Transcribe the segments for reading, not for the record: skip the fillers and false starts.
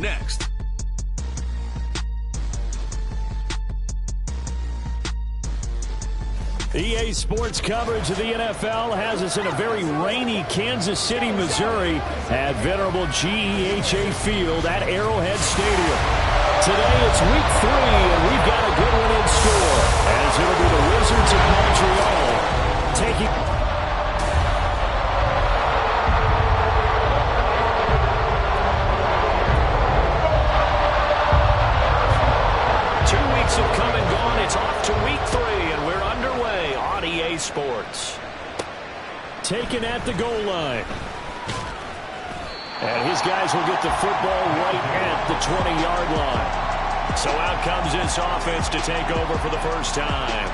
next. EA Sports coverage of the NFL has us in a very rainy Kansas City, Missouri at venerable GEHA Field at Arrowhead Stadium. Today it's week 3, and we've got a good one in store, as it'll be the Wizards of Montreal taking... 2 weeks have come and gone. It's off to week 3, and we're underway on EA Sports. Taken at the goal line. And his guys will get the football right at the 20-yard line. So out comes this offense to take over for the first time.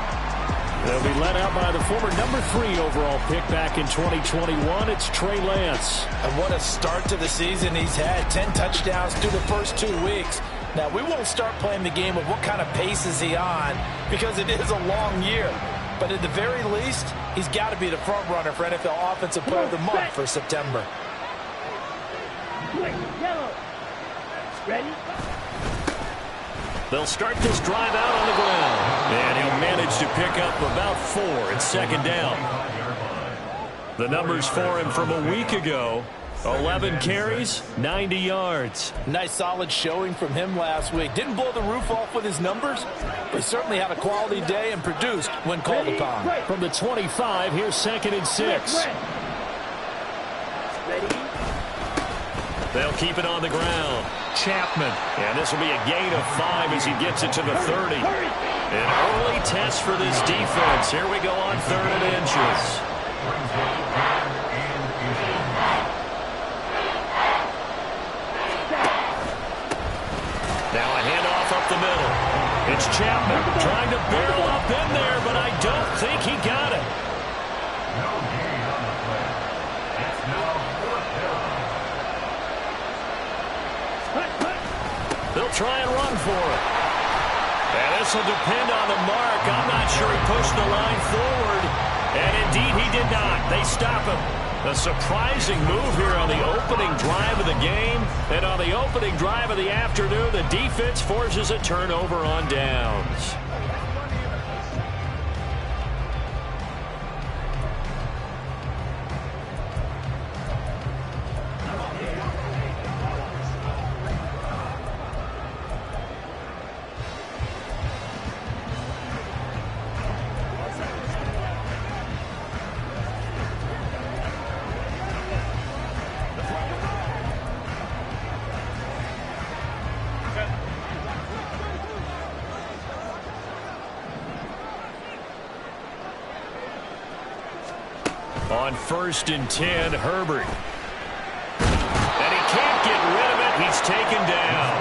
They'll be led out by the former number 3 overall pick back in 2021. It's Trey Lance. And what a start to the season he's had. 10 touchdowns through the first 2 weeks. Now, we won't start playing the game of what kind of pace is he on, because it is a long year. But at the very least, he's got to be the front runner for NFL Offensive Player of the Month for September. Ready? They'll start this drive out on the ground. And he'll manage to pick up about 4 at second down. The numbers for him from a week ago: 11 carries, 90 yards. Nice solid showing from him last week. Didn't blow the roof off with his numbers, but he certainly had a quality day and produced when called upon. From the 25, here's 2nd and 6. They'll keep it on the ground. Chapman. And this will be a gain of 5 as he gets it to the 30. An early test for this defense. Here we go on 3rd and inches. Now a handoff up the middle. It's Chapman trying to barrel up in there, but I don't think he got it. They'll try and run for it. And this will depend on the mark. I'm not sure he pushed the line forward. And indeed he did not. They stop him. A surprising move here on the opening drive of the game. And on the opening drive of the afternoon, the defense forces a turnover on downs. On 1st and 10, Herbert. And he can't get rid of it. He's taken down.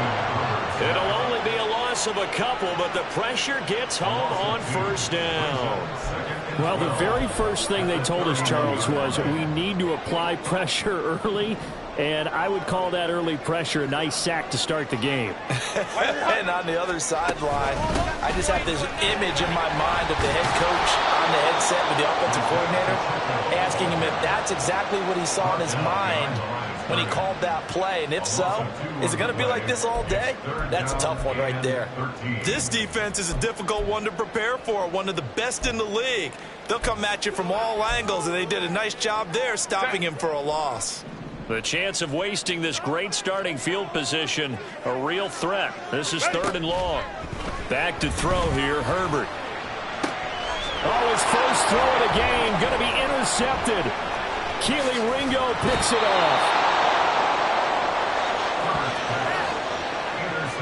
It'll only be a loss of a couple, but the pressure gets home on 1st down. Well, the very first thing they told us, Charles, was we need to apply pressure early. And I would call that early pressure a nice sack to start the game. And on the other sideline, I just have this image in my mind of the head coach on the headset with the offensive coordinator asking him if that's exactly what he saw in his mind when he called that play. And if so, is it going to be like this all day? That's a tough one right there. This defense is a difficult one to prepare for, one of the best in the league. They'll come at you from all angles, and they did a nice job there stopping him for a loss. The chance of wasting this great starting field position, a real threat. This is 3rd and long. Back to throw here, Herbert. Oh, his first throw of the game, going to be intercepted. Keely Ringo picks it off.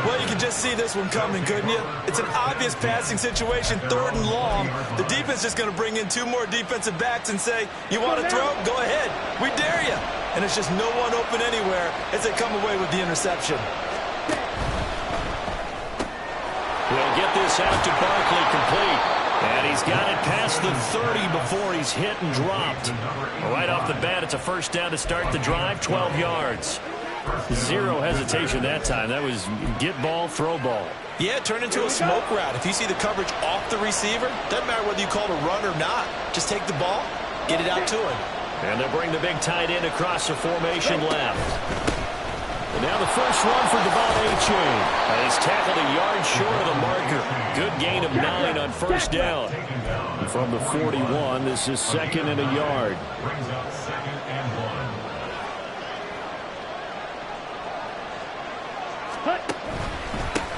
Well, you can just see this one coming, couldn't you? It's an obvious passing situation, 3rd and long. The defense is going to bring in 2 more defensive backs and say, you want to throw? Go ahead. We dare you. And it's just no one open anywhere as they come away with the interception. We'll get this out to Barkley complete. And he's got it past the 30 before he's hit and dropped. Right off the bat, it's a 1st down to start the drive, 12 yards. 0 hesitation that time. That was get ball, throw ball. Yeah, turn into a smoke route. If you see the coverage off the receiver, doesn't matter whether you call it a run or not. Just take the ball, get it out to him. And they'll bring the big tight end across the formation left. And now the first one for Devon Achane. He's tackled a yard short of the marker. Good gain of 9 on first down. And from the 41, this is 2nd and a yard.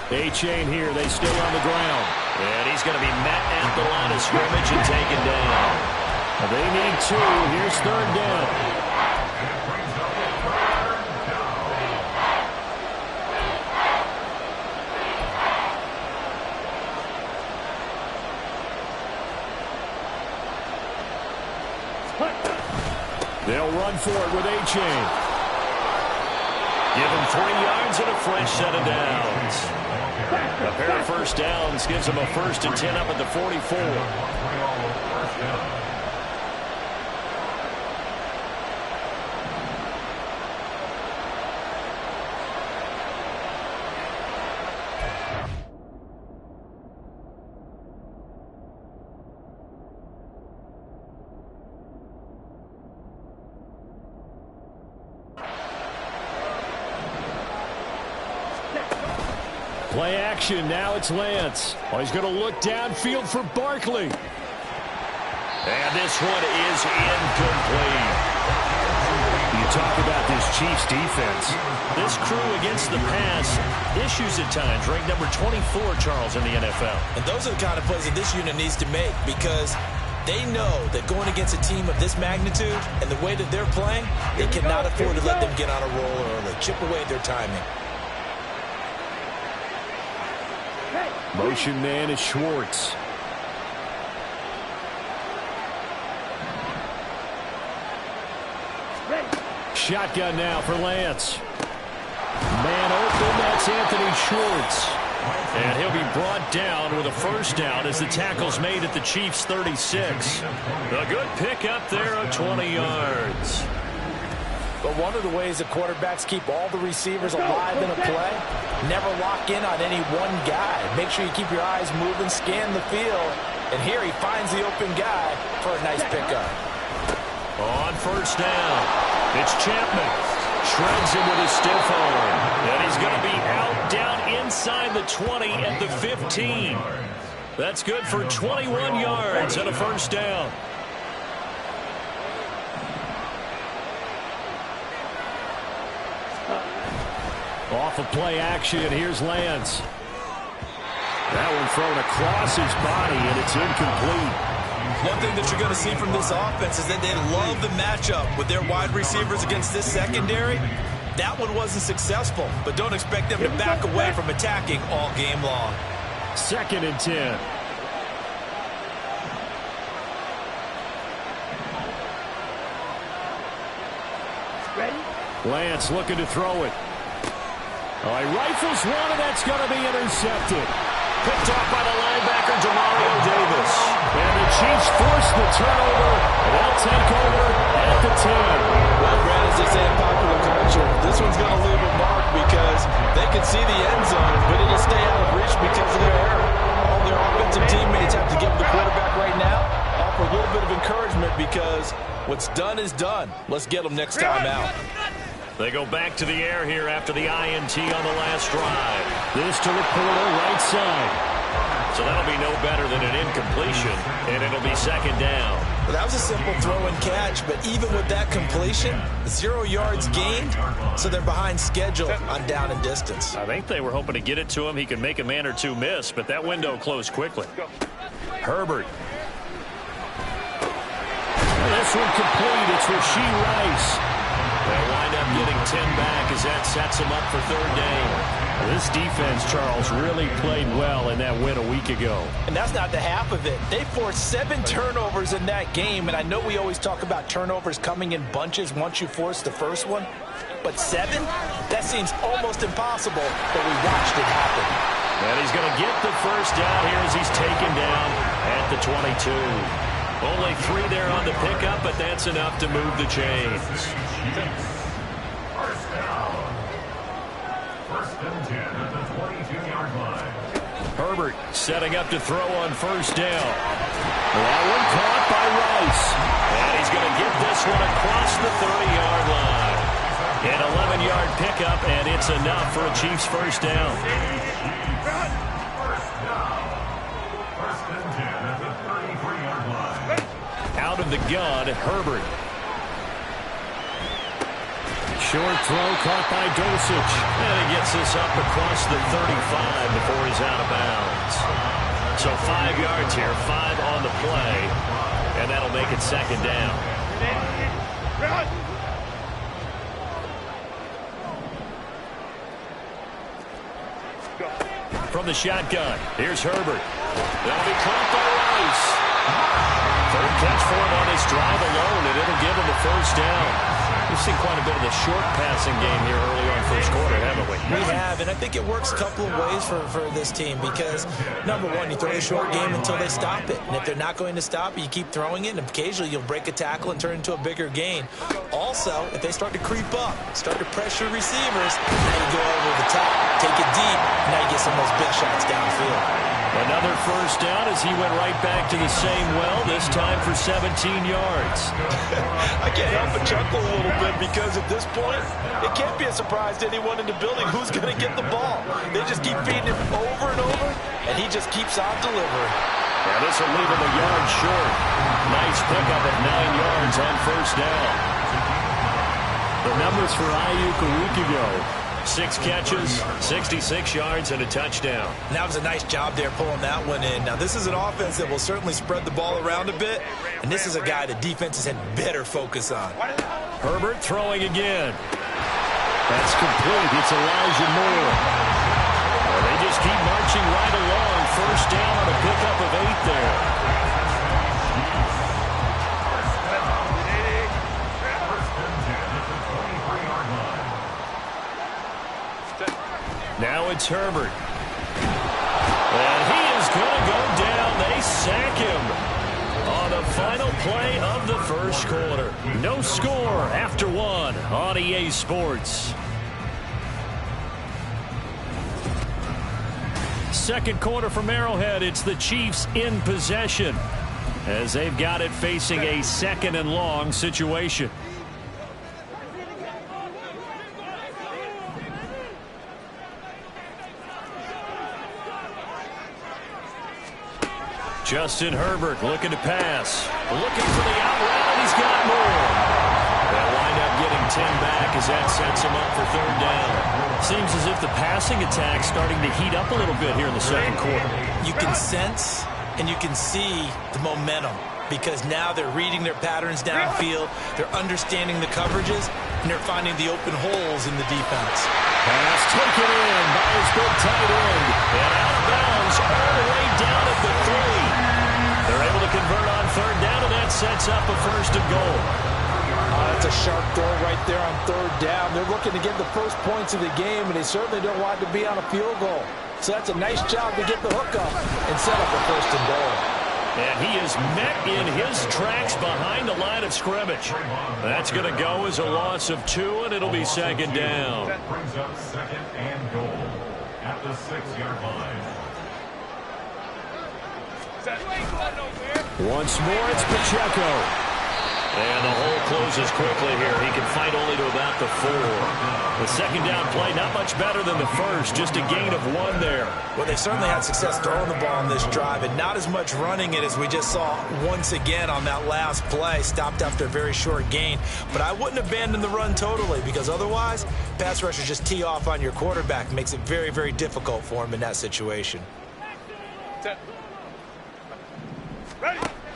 Achane here. They stay on the ground. And he's going to be met at the line of scrimmage and taken down. They need 2. Here's 3rd down. They'll run for it with Achane. Give him 3 yards and a fresh set of downs. A pair of first downs gives him a 1st and 10 up at the 44. Play action. Now it's Lance. Oh, he's going to look downfield for Barkley. And this one is incomplete. You talk about this Chiefs defense. This crew against the pass, issues at times, ranked number 24, Charles, in the NFL. And those are the kind of plays that this unit needs to make, because they know that going against a team of this magnitude and the way that they're playing, they cannot afford to let them get on a roll early. Chip away at their timing. Motion man is Schwartz. Shotgun now for Lance. Man open, that's Anthony Schwartz. And he'll be brought down with a first down as the tackle's made at the Chiefs' 36. A good pickup there of 20 yards. But one of the ways that quarterbacks keep all the receivers alive in a play, never lock in on any one guy. Make sure you keep your eyes moving, scan the field. And here he finds the open guy for a nice pickup. On first down, it's Chapman. Shreds him with his stiff arm. And he's going to be out down inside the 20 at the 15. That's good for 21 yards and a first down. Off of play action, here's Lance. That one thrown across his body, and it's incomplete. One thing that you're going to see from this offense is that they love the matchup with their wide receivers against this secondary. That one wasn't successful, but don't expect them to back away from attacking all game long. 2nd and 10. Lance looking to throw it. Oh, he rifles one, and that's going to be intercepted. Picked off by the linebacker, Demario Davis. And the Chiefs force the turnover, and they'll take over at the 10. Well, Brad, as they say in popular culture, this one's going to leave a mark because they can see the end zone, but it'll stay out of reach because of their error. All their offensive teammates have to give the quarterback right now, offer a little bit of encouragement because what's done is done. Let's get them next time out. They go back to the air here after the INT on the last drive. This to Laporta, right side. So that'll be no better than an incompletion, and it'll be 2nd down. Well, that was a simple throw and catch, but even with that completion, 0 yards gained, so they're behind schedule on down and distance. I think they were hoping to get it to him. He could make a man or two miss, but that window closed quickly. Herbert. This one complete. It's Rashee Rice. They'll wind up getting 10 back as that sets them up for 3rd down. This defense, Charles, really played well in that win a week ago. And that's not the half of it. They forced 7 turnovers in that game, and I know we always talk about turnovers coming in bunches once you force the first one, but 7? That seems almost impossible, but we watched it happen. And he's going to get the first down here as he's taken down at the 22. Only 3 there on the pickup, but that's enough to move the chains. First and 10 at the 22-yard line. Herbert setting up to throw on first down. That one caught by Rice. And he's going to get this one across the 30-yard line. An 11-yard pickup, and it's enough for a Chiefs first down. First and 10 at the 33-yard line. Out of the gun, Herbert. Short throw caught by Dulcich. And he gets this up across the 35 before he's out of bounds. So 5 yards here, 5 on the play, and that'll make it second down. From the shotgun, here's Herbert. That'll be caught by Rice. Third catch for him on this drive alone, and it'll give him a first down. We've seen quite a bit of the short passing game here early on first quarter, haven't we? We have, and I think it works a couple of ways for this team because, number one, you throw the short game until they stop it. And if they're not going to stop it, you keep throwing it, and occasionally you'll break a tackle and turn it into a bigger gain. Also, if they start to creep up, start to pressure receivers, now you go over the top, take it deep, now you get some of those big shots downfield. Another first down as he went right back to the same well, this time for 17 yards. I can't help but chuckle a little bit because at this point, it can't be a surprise to anyone in the building who's going to get the ball. They just keep feeding him over and over, and he just keeps on delivering. Yeah, this will leave him a yard short. Nice pickup at 9 yards on first down. The numbers for Ayuk a week ago. 6 catches, 66 yards, and a touchdown. And that was a nice job there pulling that one in. Now, this is an offense that will certainly spread the ball around a bit, and this is a guy that defenses had better focus on. Herbert throwing again. That's complete. It's Elijah Moore. Well, they just keep marching right along. First down on a pickup of 8 there. Now it's Herbert. And he is going to go down. They sack him on the final play of the first quarter. No score after 1 on EA Sports. Second quarter from Arrowhead. It's the Chiefs in possession as they've got it facing a 2nd and long situation. Justin Herbert looking to pass. Looking for the out route, and he's got more. They'll wind up getting 10 back as that sets him up for 3rd down. Seems as if the passing attack's starting to heat up a little bit here in the second quarter. You can sense and you can see the momentum because now they're reading their patterns downfield, they're understanding the coverages, and they're finding the open holes in the defense. Pass taken in by his big tight end. And out of bounds all the way down at the 3. They're able to convert on 3rd down, and that sets up a 1st and goal. That's a sharp throw right there on 3rd down. They're looking to get the first points of the game, and they certainly don't want to be on a field goal. So that's a nice job to get the hook up and set up a 1st and goal. And he is met in his tracks behind the line of scrimmage. That's going to go as a loss of 2, and it'll be 2nd down. That brings up 2nd and goal at the 6-yard line. Once more, it's Pacheco. And the hole closes quickly here. He can fight only to about the 4. The 2nd down play, not much better than the first. Just a gain of 1 there. Well, they certainly had success throwing the ball on this drive, and not as much running it as we just saw once again on that last play. Stopped after a very short gain. But I wouldn't abandon the run totally, because otherwise, pass rushers just tee off on your quarterback. Makes it very, very difficult for him in that situation.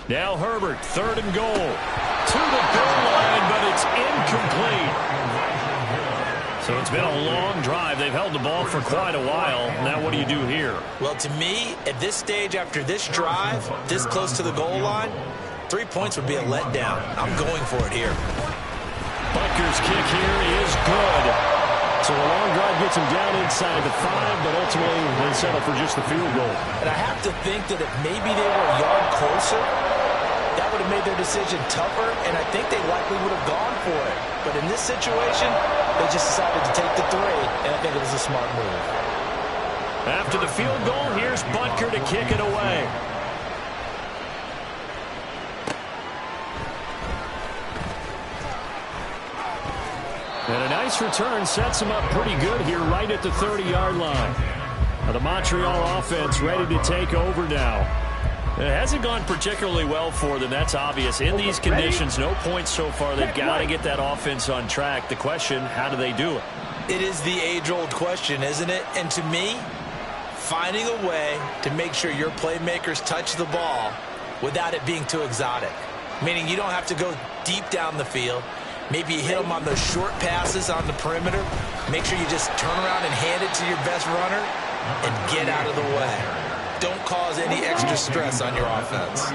Now Herbert, 3rd and goal. To the goal line, but it's incomplete. So it's been a long drive. They've held the ball for quite a while. Now what do you do here? Well, to me, at this stage, after this drive, this close to the goal line, 3 points would be a letdown. I'm going for it here. Butker's kick here is good. So a long drive gets him down inside the 5, but ultimately they settle for just the field goal. And I have to think that if maybe they were a yard closer, that would have made their decision tougher, and I think they likely would have gone for it. But in this situation, they just decided to take the 3, and I think it was a smart move. After the field goal, here's Butker to kick it away. And a nice return sets them up pretty good here right at the 30-yard line. Now the Montreal offense ready to take over now. It hasn't gone particularly well for them, that's obvious. In these conditions, no points so far. They've got to get that offense on track. The question, how do they do it? It is the age-old question, isn't it? And to me, finding a way to make sure your playmakers touch the ball without it being too exotic. Meaning you don't have to go deep down the field. Maybe you hit them on those short passes on the perimeter. Make sure you just turn around and hand it to your best runner and get out of the way. Don't cause any extra stress on your offense.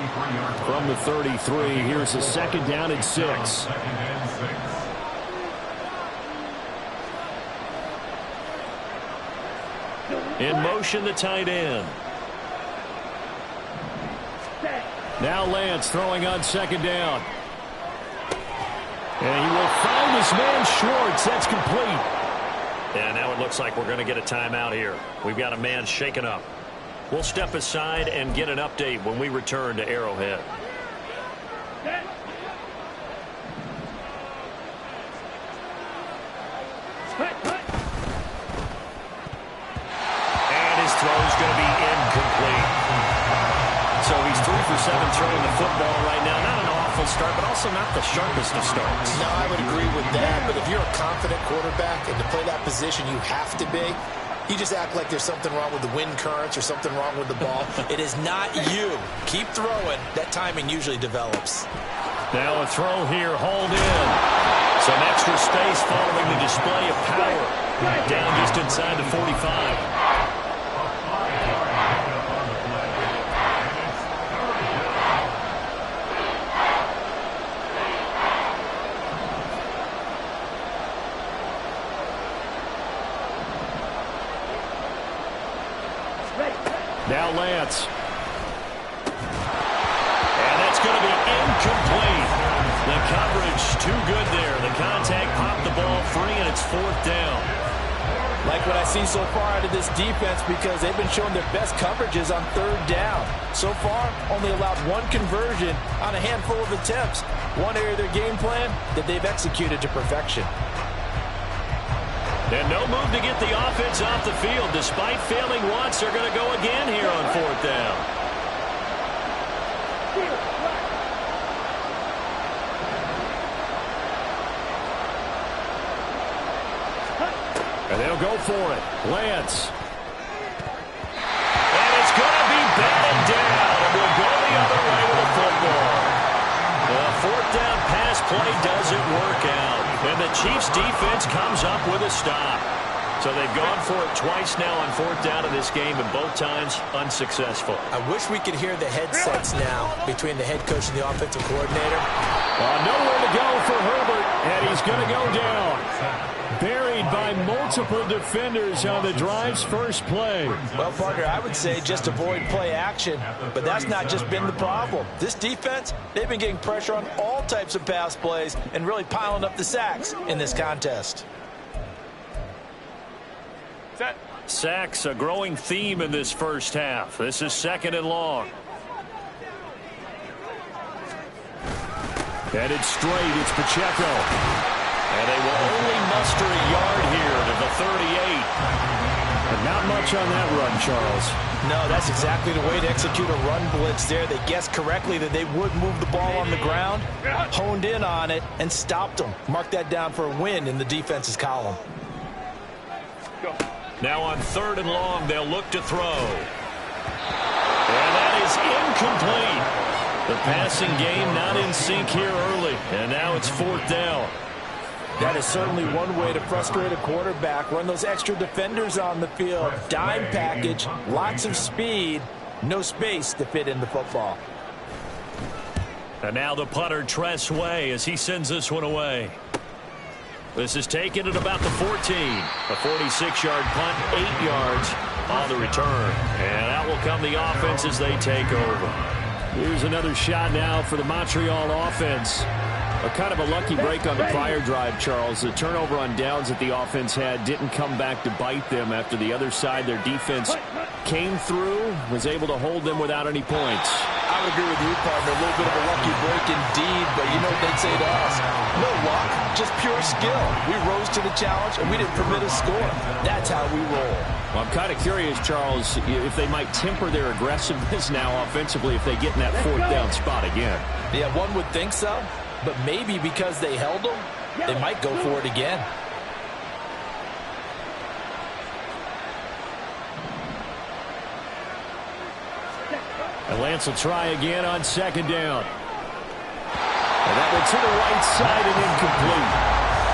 From the 33, here's a 2nd down and 6. In motion, the tight end. Now Lance throwing on 2nd down. And he will find his man Schwartz. That's complete. And now it looks like we're going to get a timeout here. We've got a man shaken up. We'll step aside and get an update when we return to Arrowhead. And his throw is going to be incomplete. So he's 3 for 7 throwing the football right now. Not an awful start, but also not the sharpest of starts. No, I would agree with that. But if you're a confident quarterback and to play that position, you have to be. You just act like there's something wrong with the wind currents or something wrong with the ball. It is not you. Keep throwing. That timing usually develops. Now a throw here, hauled in. Some extra space following the display of power. Down just inside the 45. Now Lance. And that's going to be incomplete. The coverage too good there. The contact popped the ball free, and it's 4th down. Like what I see so far out of this defense, because they've been showing their best coverages on 3rd down. So far, only allowed 1 conversion on a handful of attempts. One area of their game plan that they've executed to perfection. And no move to get the offense off the field. Despite failing once, they're going to go again here on 4th down. And they'll go for it. Lance. And it's going to be batted down. And we'll go the other way with the football. The 4th down pass play doesn't work out. And the Chiefs defense comes up with a stop. So they've gone for it twice now on 4th down in this game, and both times unsuccessful. I wish we could hear the headsets now between the head coach and the offensive coordinator. Nowhere to go for Herbert, and he's going to go down. Buried by multiple defenders on the drive's first play. Well, partner, I would say just avoid play action, but that's not just been the problem. This defense, they've been getting pressure on all types of pass plays and really piling up the sacks in this contest. Sacks, a growing theme in this first half. This is 2nd and long. Headed straight, it's Pacheco. And they will only muster a yard here to the 38. But not much on that run, Charles. No, that's exactly the way to execute a run blitz there. They guessed correctly that they would move the ball on the ground, honed in on it, and stopped them. Mark that down for a win in the defense's column. Now on 3rd and long, they'll look to throw. And that is incomplete. The passing game not in sync here early. And now it's 4th down. That is certainly one way to frustrate a quarterback. Run those extra defenders on the field. Dime package, lots of speed, no space to fit in the football. And now the punter, Tress Way, as he sends this one away. This is taken at about the 14. A 46-yard punt, 8 yards on the return. And out will come the offense as they take over. Here's another shot now for the Montreal offense. A kind of a lucky break on the prior drive, Charles. The turnover on downs that the offense had didn't come back to bite them after the other side. Their defense came through, was able to hold them without any points. I would agree with you, partner. A little bit of a lucky break indeed, but you know what they'd say to us? No luck, just pure skill. We rose to the challenge, and we didn't permit a score. That's how we roll. Well, I'm kind of curious, Charles, if they might temper their aggressiveness now offensively if they get in that fourth down spot again. Yeah, one would think so. But maybe because they held them, they might go for it again. And Lance will try again on second down. And that one to the right side and incomplete.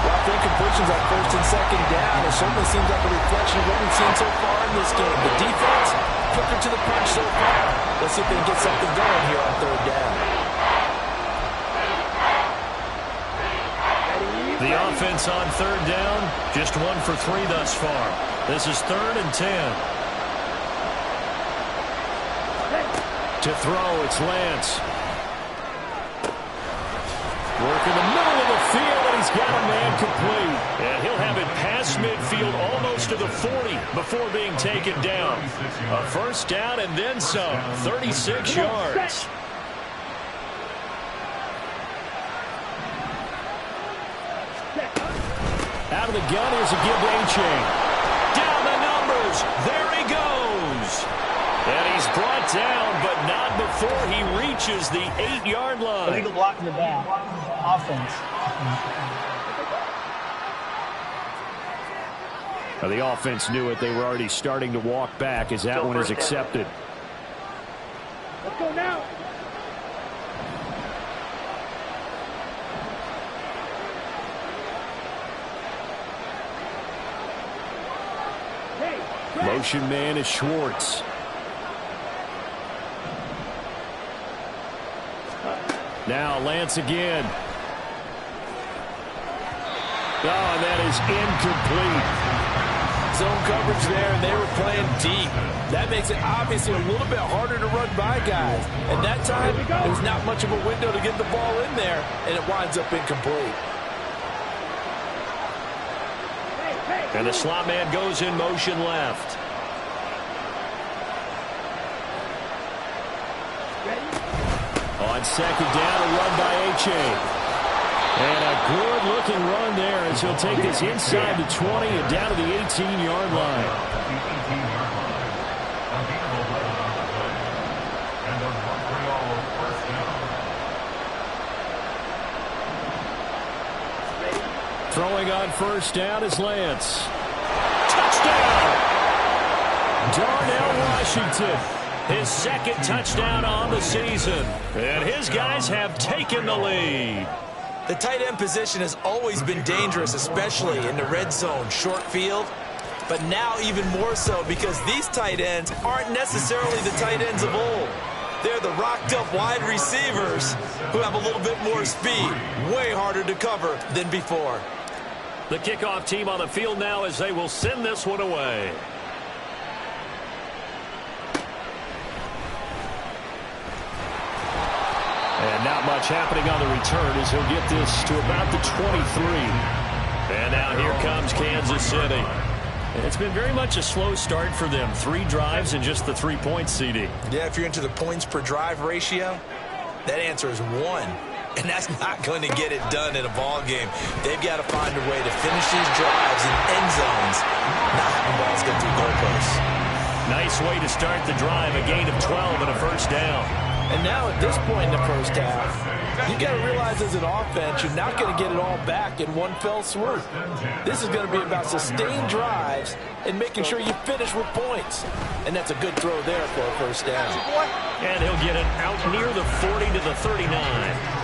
Well, for incompletions on first and second down, it certainly seems like a reflection of what we've seen so far in this game. The defense, quicker to the punch so far. Let's see if they can get something going here on third down. The offense on third down, just 1 for 3 thus far. This is 3rd and 10. To throw, it's Lance. Work in the middle of the field, and he's got a man complete. And he'll have it past midfield almost to the 40 before being taken down. A first down and then some, 36 yards. Out of the gun, here's a give to A-Chain. Down the numbers. There he goes. And he's brought down, but not before he reaches the 8-yard line. Illegal block in the back. Offense. Well, the offense knew it. They were already starting to walk back as that one is accepted. Let's go now. Motion man is Schwartz. Now Lance again. Oh, and that is incomplete. Zone coverage there, and they were playing deep. That makes it obviously a little bit harder to run by guys. And that time, there's not much of a window to get the ball in there, and it winds up incomplete. And the slot man goes in motion left. On second down, a run by A-Chain. And a good-looking run there as he'll take this inside the 20 and down to the 18-yard line. Throwing on first down is Lance. Touchdown! Darnell Washington. His second touchdown on the season. And his guys have taken the lead. The tight end position has always been dangerous, especially in the red zone, short field. But now even more so because these tight ends aren't necessarily the tight ends of old. They're the rocked-up wide receivers who have a little bit more speed. Way harder to cover than before. The kickoff team on the field now as they will send this one away. And not much happening on the return as he'll get this to about the 23. And now here comes Kansas City. It's been very much a slow start for them. 3 drives and just the 3 points, CD. Yeah, if you're into the points per drive ratio, that answer is 1. And that's not going to get it done in a ball game. They've got to find a way to finish these drives in end zones, not having balls go through goalposts. Nice way to start the drive, a gain of 12 and a first down. And now at this point in the first half, you got to realize as an offense, you're not going to get it all back in one fell swoop. This is going to be about sustained drives and making sure you finish with points. And that's a good throw there for a first down. And he'll get it out near the 40 to the 39.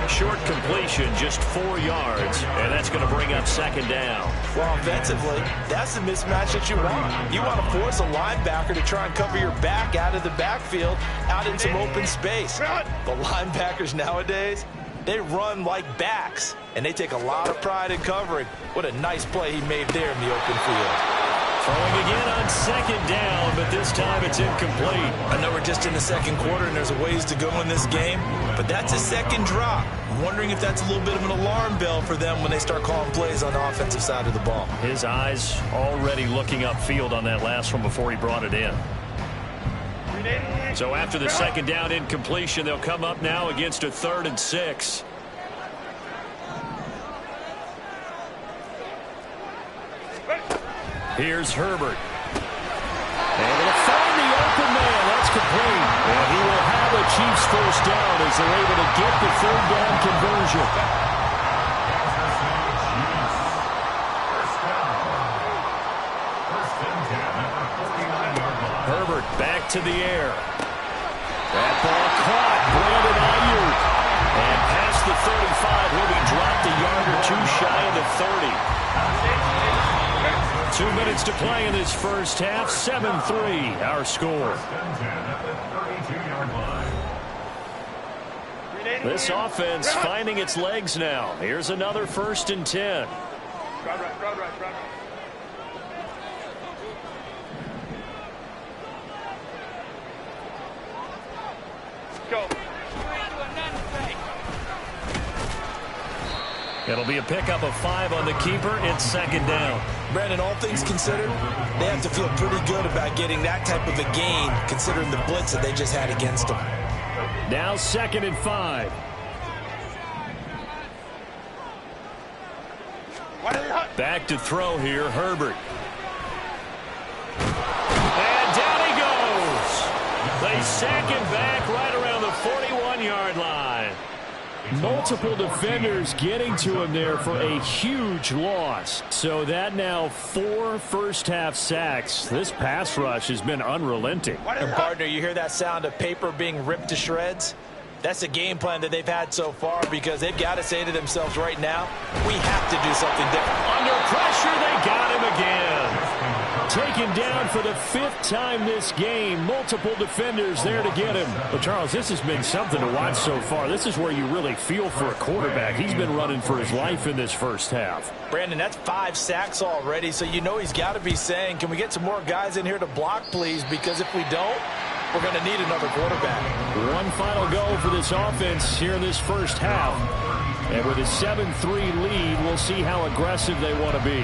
Short completion, just 4 yards, and that's going to bring up second down. Well, offensively, that's the mismatch that you want. You want to force a linebacker to try and cover your back out of the backfield, out in some open space. The linebackers nowadays, they run like backs, and they take a lot of pride in covering. What a nice play he made there in the open field. Throwing again on on second down, but this time it's incomplete. I know we're just in the second quarter and there's a ways to go in this game, but that's a second drop. I'm wondering if that's a little bit of an alarm bell for them when they start calling plays on the offensive side of the ball. His eyes already looking upfield on that last one before he brought it in. So after the second down incompletion, they'll come up now against a 3rd and 6. Here's Herbert. Able to find the open man. That's complete. And he will have a Chiefs first down as they're able to get the 3rd down conversion. Herbert back to the air. That ball caught. Brandon Ayuk. And past the 35, he'll be dropped a yard or two shy of the 30. 2 minutes to play in this first half. 7-3 our score. This offense finding its legs now. Here's another 1st and 10. It'll be a pickup of 5 on the keeper. It's second down. Brandon, all things considered, they have to feel pretty good about getting that type of a gain considering the blitz that they just had against them. Now 2nd and 5. Back to throw here, Herbert. And down he goes. They sack him back right around the 41-yard line. Multiple defenders getting to him there for a huge loss. So that now 4 first-half sacks. This pass rush has been unrelenting. And partner, you hear that sound of paper being ripped to shreds? That's the game plan that they've had so far because they've got to say to themselves right now, we have to do something different. Under pressure, they got him again. Taken down for the 5th time this game. Multiple defenders there to get him. But, Charles, this has been something to watch so far. This is where you really feel for a quarterback. He's been running for his life in this first half. Brandon, that's 5 sacks already, so you know he's got to be saying, can we get some more guys in here to block, please? Because if we don't, we're going to need another quarterback. One final go for this offense here in this first half. And with a 7-3 lead, we'll see how aggressive they want to be.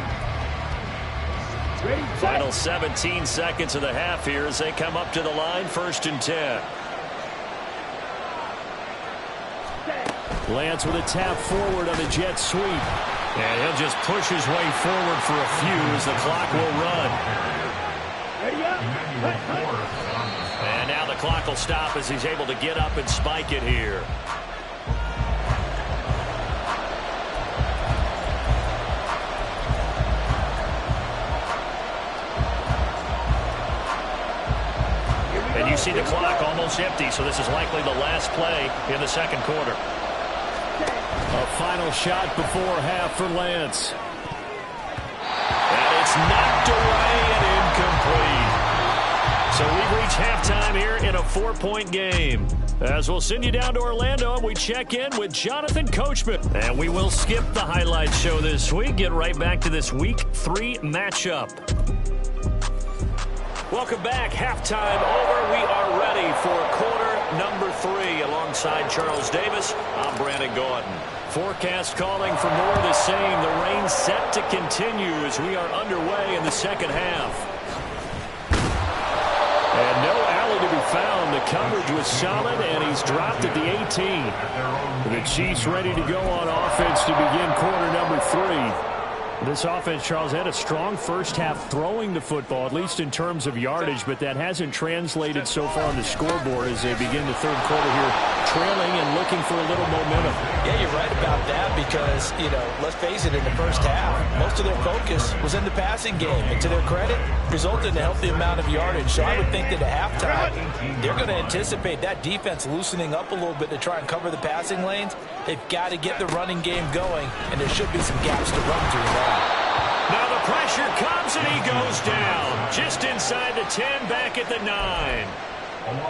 Final 17 seconds of the half here as they come up to the line. 1st and 10. Lance with a tap forward on the jet sweep. And he'll just push his way forward for a few as the clock will run. And now the clock will stop as he's able to get up and spike it here. And you see the clock almost empty, so this is likely the last play in the second quarter. A final shot before half for Lance. And it's knocked away and incomplete. So we've reached halftime here in a 4-point game. As we'll send you down to Orlando, and we check in with Jonathan Coachman. And we will skip the highlights show this week. Get right back to this Week 3 matchup. Welcome back. Halftime over. We are ready for quarter number 3. Alongside Charles Davis, I'm Brandon Gaudin. Forecast calling for more of the same. The rain set to continue as we are underway in the second half. And no alley to be found. The coverage was solid, and he's dropped at the 18. The Chiefs ready to go on offense to begin quarter number 3. This offense, Charles, had a strong first half throwing the football, at least in terms of yardage, but that hasn't translated so far on the scoreboard as they begin the third quarter here, trailing and looking for a little momentum. Yeah, you're right about that because, you know, let's face it, in the first half, most of their focus was in the passing game. And to their credit, resulted in a healthy amount of yardage. So I would think that at halftime, they're going to anticipate that defense loosening up a little bit to try and cover the passing lanes. They've got to get the running game going, and there should be some gaps to run through now. Now the pressure comes, and he goes down. Just inside the 10, back at the 9.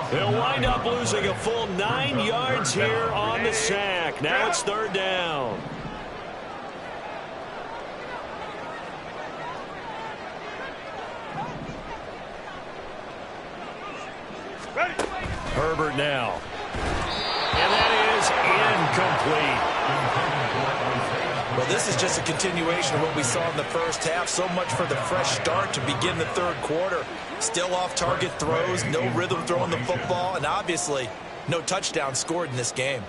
They'll wind up losing a full 9 yards here on the sack. Now it's third down. Herbert now. And that is incomplete. Well, this is just a continuation of what we saw in the first half. So much for the fresh start to begin the third quarter. Still off-target throws, no rhythm throwing the football, and obviously no touchdown scored in this game.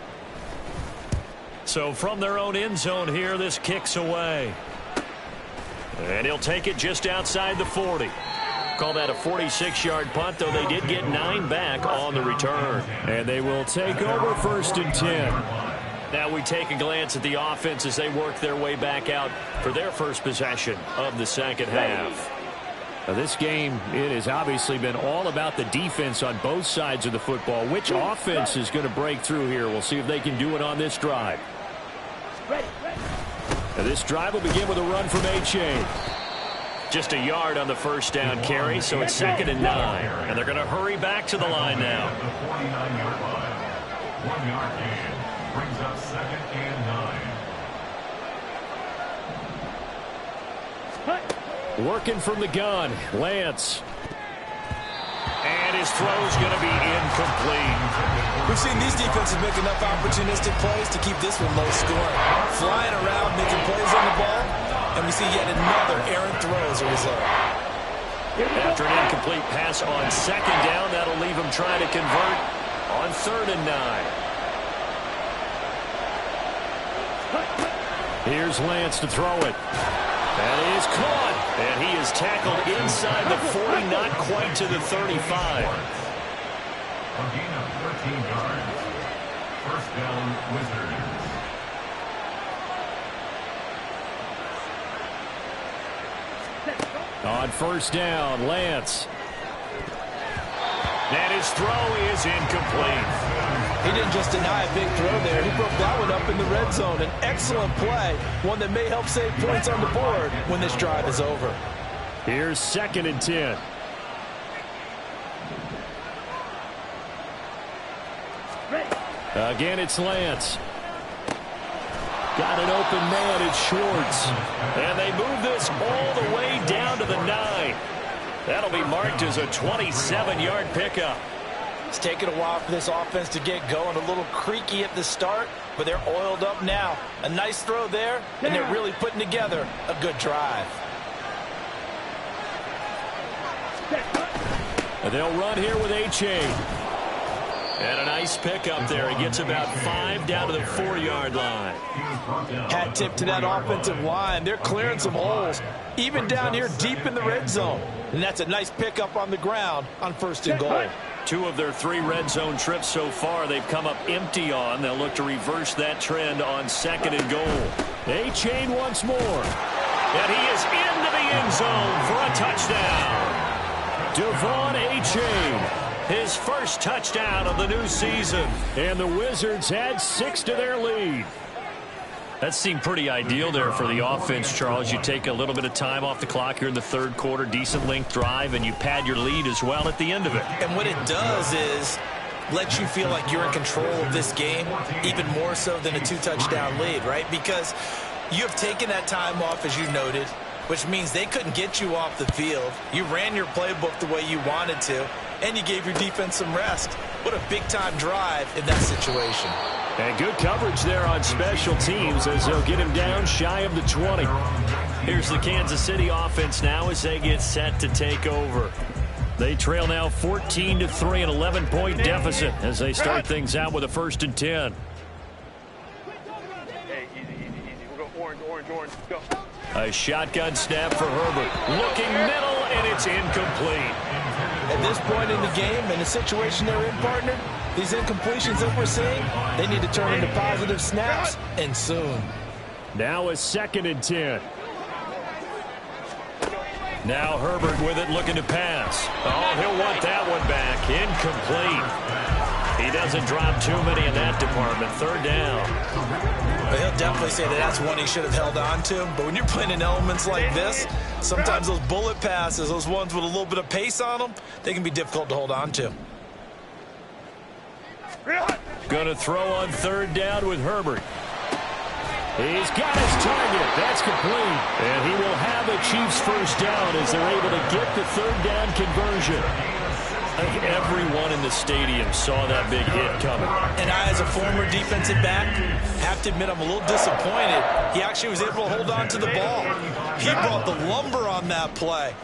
So from their own end zone here, this kicks away. And he'll take it just outside the 40. Call that a 46-yard punt, though they did get 9 back on the return. And they will take over 1st and 10. Now we take a glance at the offense as they work their way back out for their first possession of the second half. Now this game, it has obviously been all about the defense on both sides of the football. Which offense is going to break through here? We'll see if they can do it on this drive. Now this drive will begin with a run from A-Chain. Just a yard on the first down carry, so it's 2nd and 9. And they're going to hurry back to the line now. The 49-yard line. 1-yard gain brings up 2nd and 9. Working from the gun, Lance. And his throw's going to be incomplete. We've seen these defenses make enough opportunistic plays to keep this one low scoring. Flying around, making plays on the ball, and we see yet another errant throw as a result. After an incomplete pass on 2nd down, that'll leave him trying to convert on 3rd and 9. Here's Lance to throw it. That is caught. And he is tackled inside the 40, not quite to the 35. A gain of 13 yards. 1st down, Wizards. On 1st down, Lance. And his throw is incomplete. He didn't just deny a big throw there. He broke that one up in the red zone. An excellent play, one that may help save points on the board when this drive is over. Here's 2nd and 10. Again, it's Lance. Got an open man, it's Schwartz. And they move this all the way down to the 9. That'll be marked as a 27-yard pickup. It's taken a while for this offense to get going. A little creaky at the start, but they're oiled up now. A nice throw there, and they're really putting together a good drive. And they'll run here with A-Chain. And a nice pickup there. He gets about 5 down to the 4-yard line. Hat tip to that offensive line. They're clearing some holes, even down here deep in the red zone. And that's a nice pickup on the ground on 1st and goal. 2 of their 3 red zone trips so far they've come up empty on. They'll look to reverse that trend on 2nd and goal. A-Chain once more. And he is into the end zone for a touchdown. Devon A-Chain, his first touchdown of the new season. And the Wizards add 6 to their lead. That seemed pretty ideal there for the offense, Charles. You take a little bit of time off the clock here in the third quarter, decent length drive, and you pad your lead as well at the end of it. And what it does is let you feel like you're in control of this game, even more so than a 2-touchdown lead, right? Because you have taken that time off, as you noted, which means they couldn't get you off the field. You ran your playbook the way you wanted to, and you gave your defense some rest. What a big-time drive in that situation. And good coverage there on special teams as they'll get him down shy of the 20. Here's the Kansas City offense now as they get set to take over. They trail now 14-3, an 11-point deficit as they start things out with a 1st and 10. Hey, easy. We'll go orange, go. A shotgun snap for Herbert. Looking middle, and it's incomplete. At this point in the game, in the situation they're in, partner, these incompletions that we're seeing, they need to turn into positive snaps, and soon. Now a 2nd and 10. Now Herbert with it, looking to pass. Oh, he'll want that one back. Incomplete. He doesn't drop too many in that department. 3rd down. But he'll definitely say that that's one he should have held on to. But when you're playing in elements like this, sometimes those bullet passes, those ones with a little bit of pace on them, they can be difficult to hold on to. Going to throw on 3rd down with Herbert. He's got his target. That's complete. And he will have the Chiefs' first down as they're able to get the 3rd down conversion. I think everyone in the stadium saw that big hit coming. And I, as a former defensive back, have to admit I'm a little disappointed. He actually was able to hold on to the ball. He brought the lumber on that play.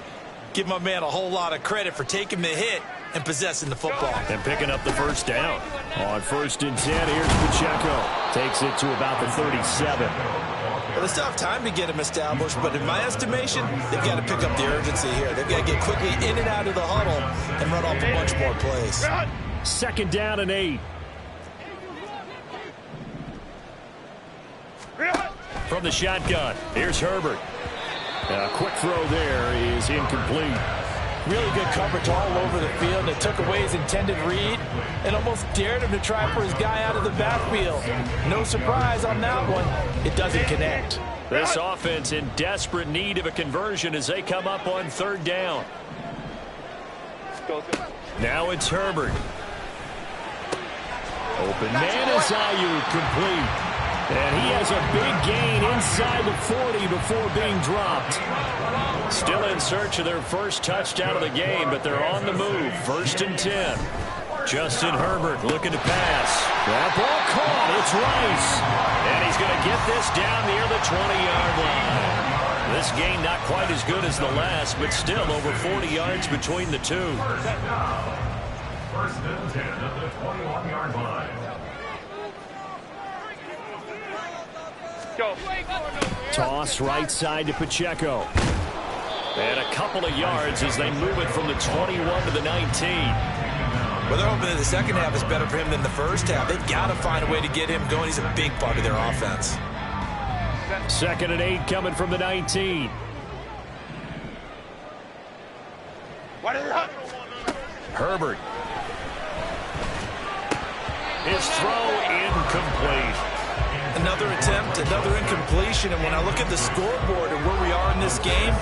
Give my man a whole lot of credit for taking the hit and possessing the football. And picking up the first down. On 1st and 10, here's Pacheco. Takes it to about the 37. Well, they still have time to get him established, but in my estimation, they've got to pick up the urgency here. They've got to get quickly in and out of the huddle and run off a bunch more plays. 2nd down and 8. From the shotgun, here's Herbert. A quick throw there is incomplete. Really good coverage all over the field. It took away his intended read and almost dared him to try for his guy out of the backfield. No surprise on that one. It doesn't connect. This offense in desperate need of a conversion as they come up on 3rd down. Now it's Herbert. Open man is Ayuk, complete. And he has a big gain inside the 40 before being dropped. Still in search of their first touchdown of the game, but they're on the move. 1st and 10. Justin Herbert looking to pass. That ball caught. It's Rice. And he's going to get this down near the 20-yard line. This gain not quite as good as the last, but still over 40 yards between the two. 1st and 10 at the 21-yard line. Go. Toss right side to Pacheco. And a couple of yards as they move it from the 21 to the 19. Well, they're hoping that the second half is better for him than the first half. They've got to find a way to get him going. He's a big part of their offense. 2nd and 8 coming from the 19. Herbert. His throw incomplete. Another attempt, another incompletion, and when I look at the scoreboard and where we are in this game,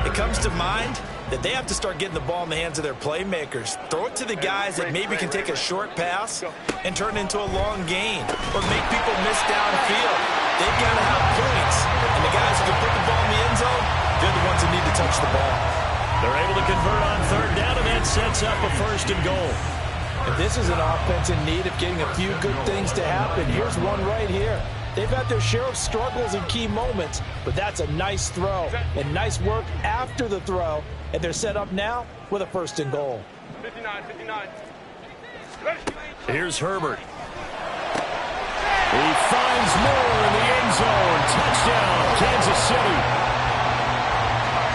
it comes to mind that they have to start getting the ball in the hands of their playmakers. Throw it to the guys that maybe can take a short pass and turn it into a long gain or make people miss downfield. They've got to have points, and the guys who can put the ball in the end zone, they're the ones who need to touch the ball. They're able to convert on 3rd down, and that sets up a 1st and goal. And this is an offense in need of getting a few good things to happen. Here's one right here. They've had their share of struggles in key moments, but that's a nice throw and nice work after the throw. And they're set up now with a 1st and goal. 59. Here's Herbert. He finds Moore in the end zone. Touchdown, Kansas City.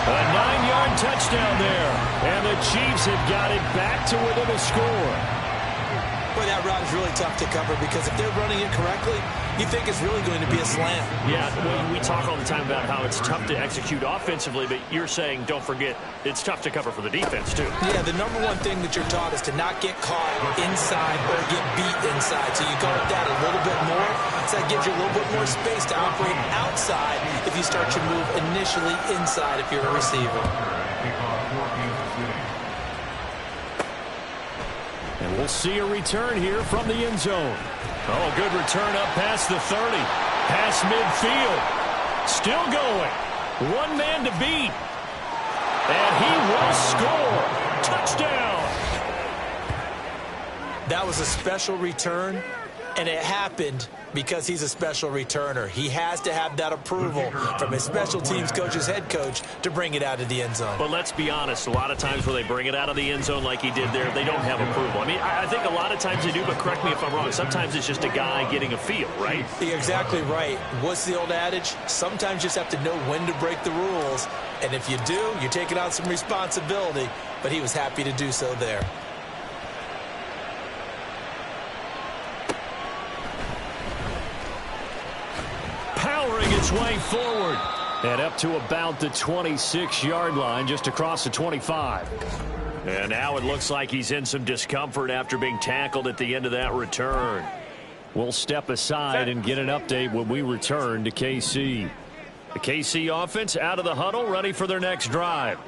A 9-yard touchdown there. And the Chiefs have got it back to within a score. Boy, that route is really tough to cover because if they're running it correctly, you think it's really going to be a slam. Yeah, we talk all the time about how it's tough to execute offensively, but you're saying, don't forget, it's tough to cover for the defense, too. Yeah, the number one thing that you're taught is to not get caught inside or get beat inside. So you guard that a little bit more. So that gives you a little bit more space to operate outside if you start your move initially inside if you're a receiver. And we'll see a return here from the end zone. Oh, good return up past the 30. Past midfield. Still going. One man to beat. And he will score. Touchdown. That was a special return, and it happened because he's a special returner. He has to have that approval from his special teams coach's head coach to bring it out of the end zone. But let's be honest, a lot of times when they bring it out of the end zone like he did there, they don't have approval. I mean, I think a lot of times they do, but correct me if I'm wrong. Sometimes it's just a guy getting a feel, right? You're exactly right. What's the old adage? Sometimes you just have to know when to break the rules. And if you do, you're taking on some responsibility. But he was happy to do so there. Powering its way forward. And up to about the 26-yard line, just across the 25. And now it looks like he's in some discomfort after being tackled at the end of that return. We'll step aside and get an update when we return to KC. The KC offense out of the huddle, ready for their next drive.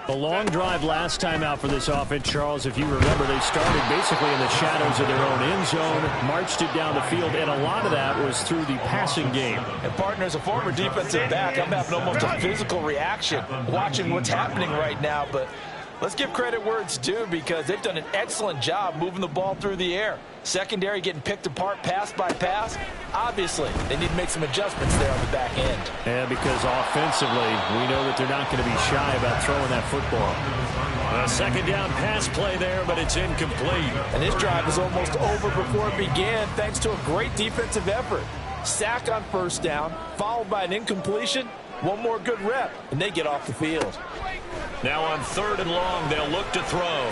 A long drive last time out for this offense, Charles. If you remember, they started basically in the shadows of their own end zone, marched it down the field, and a lot of that was through the passing game. And partner, as a former defensive back, I'm having almost a physical reaction watching what's happening right now. But Let's give credit where it's due because they've done an excellent job moving the ball through the air. Secondary getting picked apart pass by pass. Obviously, they need to make some adjustments there on the back end. Yeah, because offensively, we know that they're not going to be shy about throwing that football. A second down pass play there, but it's incomplete. And this drive is almost over before it began thanks to a great defensive effort. Sack on first down, followed by an incompletion. One more good rep, and they get off the field. Now on 3rd and long, they'll look to throw.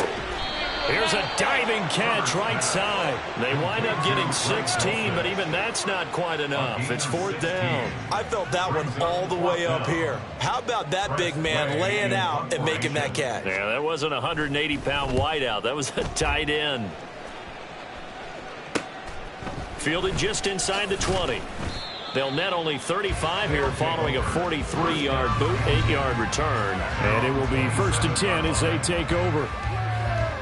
Here's a diving catch right side. They wind up getting 16, but even that's not quite enough. It's 4th down. I felt that one all the way up here. How about that big man laying out and making that catch? Yeah, that wasn't a 180-pound wideout. That was a tight end. Fielded just inside the 20. They'll net only 35 here following a 43-yard boot, 8-yard return. And it will be 1st and 10 as they take over.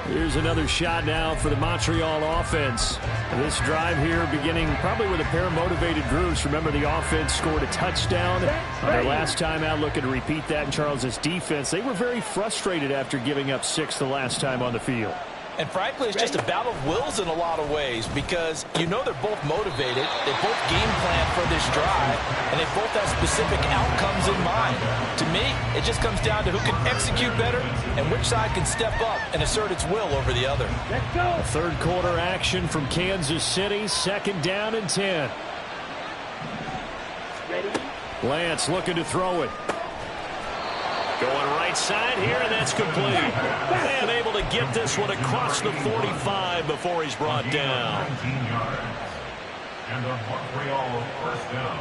Here's another shot now for the Montreal offense. This drive here beginning probably with a pair of motivated groups. Remember, the offense scored a touchdown on their last time out. Looking to repeat that in Charles's defense. They were very frustrated after giving up 6 the last time on the field. And frankly, it's just a battle of wills in a lot of ways because you know they're both motivated, they both game plan for this drive, and they both have specific outcomes in mind. To me, it just comes down to who can execute better and which side can step up and assert its will over the other. Let's go. A third quarter action from Kansas City, 2nd down and 10. Ready? Lance looking to throw it. Going right side here, and that's complete. And able to get this one across the 45 before he's brought down. 19 yards. And the Montreal 1st down.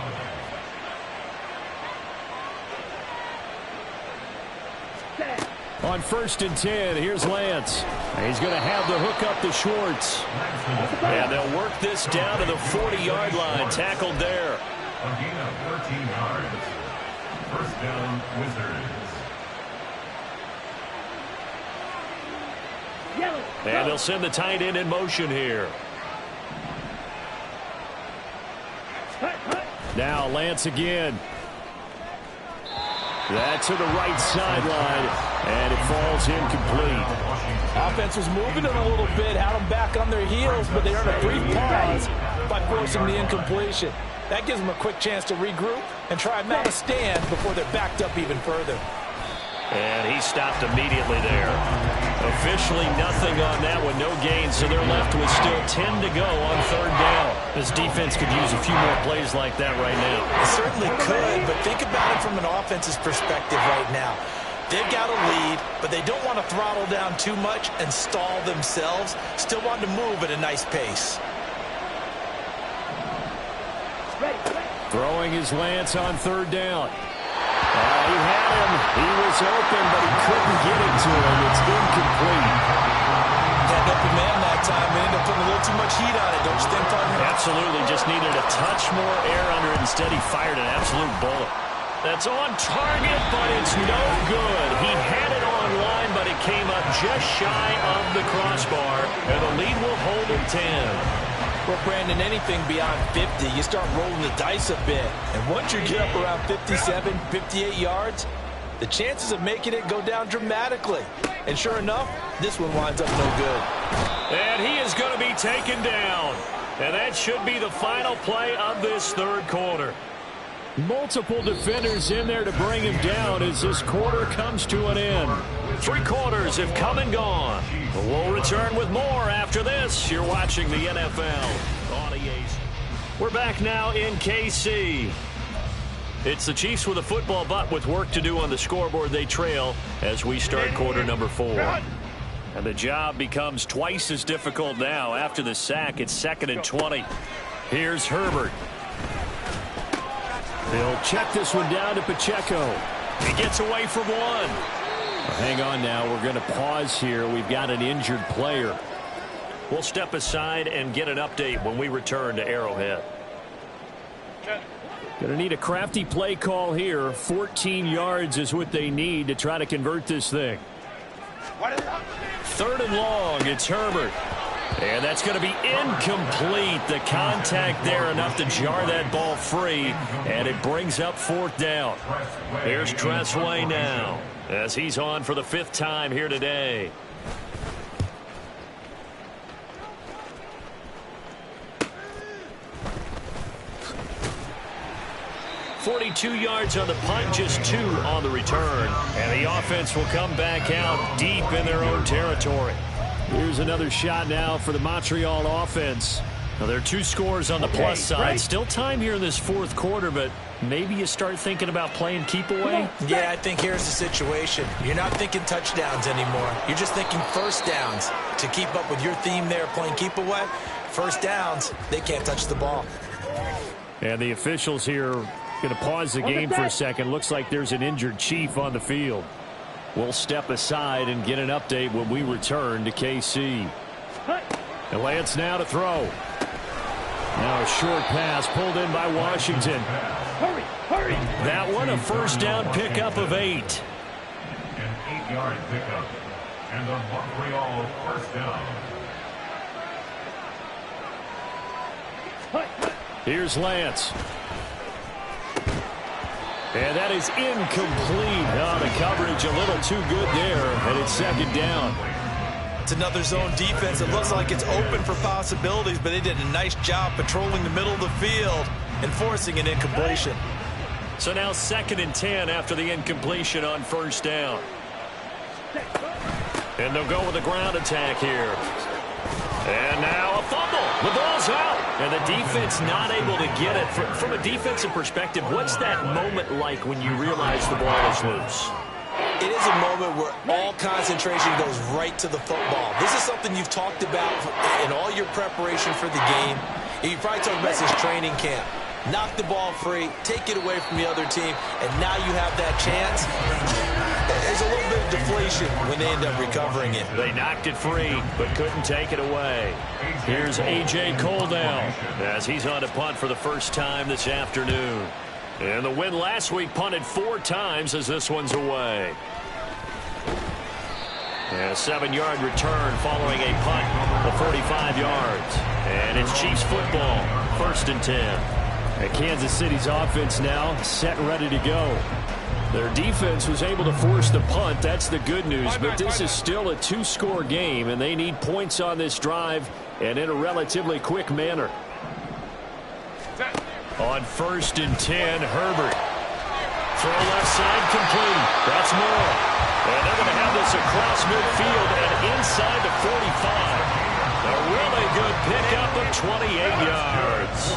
On 1st and 10, here's Lance. He's going to have the hook up to Schwartz. And they'll work this down to the 40-yard line. Tackled there. A gain of 13 yards. 1st down, Wizards. Yellow. And they'll send the tight end in motion here. Now Lance again. That to the right sideline, and it falls incomplete. Offense was moving it a little bit, had them back on their heels, but they earned a brief pause by forcing the incompletion. That gives them a quick chance to regroup and try and mount a stand before they're backed up even further. And he stopped immediately there. Officially nothing on that one, no gain, so they're left with still 10 to go on 3rd down. This defense could use a few more plays like that right now. It certainly could, but think about it from an offense's perspective right now. They've got a lead, but they don't want to throttle down too much and stall themselves. Still want to move at a nice pace. Throwing his Lance on 3rd down. He had him. He was open, but he couldn't get it to him. It's incomplete. Had an open man that time. They ended up putting a little too much heat on it, don't you think, partner? Absolutely. Just needed a touch more air under it. Instead, he fired an absolute bullet. That's on target, but it's no good. He had it on line, but it came up just shy of the crossbar, and the lead will hold at 10. Well, Brandon, anything beyond 50, you start rolling the dice a bit. And once you get up around 57, 58 yards, the chances of making it go down dramatically. And sure enough, this one winds up no good. And he is going to be taken down. And that should be the final play of this 3rd quarter. Multiple defenders in there to bring him down as this quarter comes to an end. 3 quarters have come and gone. We'll return with more after this. You're watching the NFL on EA. We're back now in KC. It's the Chiefs with a football, but with work to do on the scoreboard. They trail as we start quarter number 4. And the job becomes twice as difficult now. After the sack, it's 2nd and 20. Here's Herbert. They'll check this one down to Pacheco. He gets away from one. Hang on now. We're going to pause here. We've got an injured player. We'll step aside and get an update when we return to Arrowhead. Going to need a crafty play call here. 14 yards is what they need to try to convert this thing. 3rd and long. It's Herbert. And that's going to be incomplete. The contact there enough to jar that ball free, and it brings up 4th down. Here's Tressway now as he's on for the 5th time here today. .42 yards on the punt, just 2 on the return. And the offense will come back out deep in their own territory. Here's another shot now for the Montreal offense. Now, there are 2 scores on the plus side. Right. Still time here in this 4th quarter, but maybe you start thinking about playing keep away? Yeah, I think here's the situation. You're not thinking touchdowns anymore. You're just thinking first downs. To keep up with your theme there, playing keep away, first downs, they can't touch the ball. And the officials here going to pause the game for a second. Looks like there's an injured Chief on the field. We'll step aside and get an update when we return to KC. And Lance now to throw. Now a short pass pulled in by Washington. Hurry, hurry. That one a first down pickup of 8. An 8-yard pickup. And the Montreal first down. Here's Lance. And that is incomplete. Oh, the coverage a little too good there, and it's 2nd down. It's another zone defense. It looks like it's open for possibilities, but they did a nice job patrolling the middle of the field and forcing an incompletion. So now 2nd and 10 after the incompletion on first down. And they'll go with a ground attack here. And now a fumble. The ball's out. And the defense not able to get it. From a defensive perspective, what's that moment like when you realize the ball is loose? It is a moment where all concentration goes right to the football. This is something you've talked about in all your preparation for the game. You probably talked about this training camp. Knock the ball free, take it away from the other team, and now you have that chance. There's a little bit of deflation when they end up recovering it. They knocked it free, but couldn't take it away. Here's A.J. Cole now as he's on to punt for the first time this afternoon. And the win last week punted 4 times as this one's away. And a 7-yard return following a punt of 45 yards. And it's Chiefs football, 1st and 10. And Kansas City's offense now set and ready to go. Their defense was able to force the punt. That's the good news. But this is still a 2-score game, and they need points on this drive and in a relatively quick manner. On 1st and 10, Herbert. Throw left side complete. That's Moore. And they're going to have this across midfield and inside the 45. A really good pickup of 28 yards.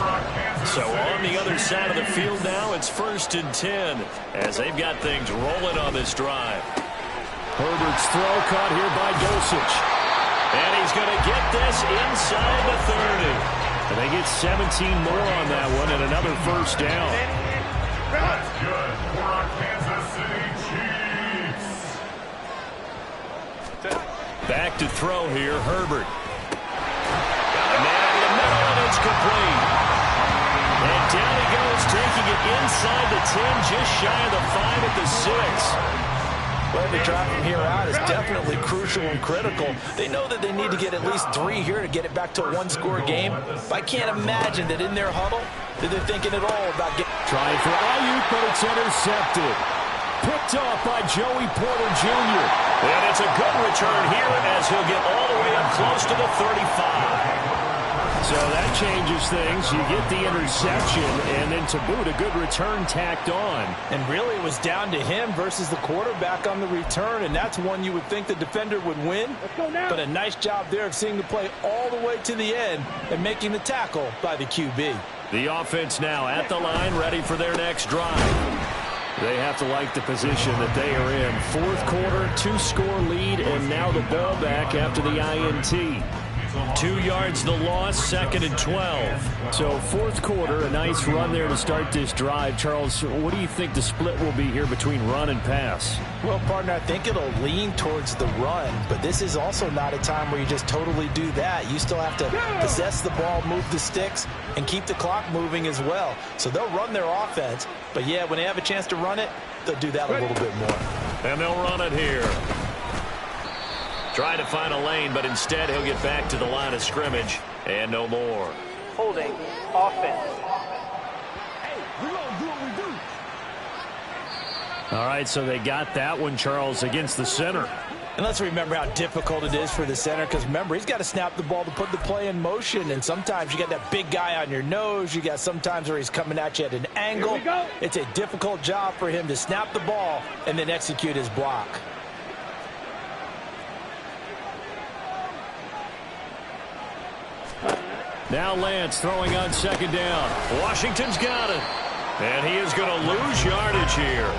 So on the other side of the field now, it's 1st and 10 as they've got things rolling on this drive. Herbert's throw caught here by Dosich. And he's going to get this inside the 30. And they get 17 more on that one and another first down. That's good for our Kansas City Chiefs. Back to throw here, Herbert. Got a man in the middle, and it's complete. And down he goes, taking it inside the 10, just shy of the 5 at the 6. Well, the drive from here out is definitely crucial and critical. They know that they need to get at least 3 here to get it back to a 1-score game. But I can't imagine that in their huddle that they're thinking at all about getting... Trying for Ayuk, but it's intercepted. Picked off by Joey Porter Jr. And it's a good return here as he'll get all the way up close to the 35. So that changes things. You get the interception, and then to boot, a good return tacked on. And really, it was down to him versus the quarterback on the return, and that's one you would think the defender would win. But a nice job there of seeing the play all the way to the end and making the tackle by the QB. The offense now at the line, ready for their next drive. They have to like the position that they are in. 4th quarter, 2-score lead, and now the ball back after the INT. 2 yards the loss, 2nd and 12. So 4th quarter, a nice run there to start this drive. Charles, what do you think the split will be here between run and pass? Well, partner, I think it'll lean towards the run, but this is also not a time where you just totally do that. You still have to possess the ball, move the sticks, and keep the clock moving as well. So they'll run their offense, but yeah, when they have a chance to run it, they'll do that a little bit more. And they'll run it here. Trying to find a lane, but instead he'll get back to the line of scrimmage and no more. Holding. Offense. All right, so they got that one, Charles, against the center. And let's remember how difficult it is for the center, because remember, he's got to snap the ball to put the play in motion, and sometimes you got that big guy on your nose. You got sometimes where he's coming at you at an angle. It's a difficult job for him to snap the ball and then execute his block. Now Lance throwing on second down. Washington's got it. And he is going to lose yardage here.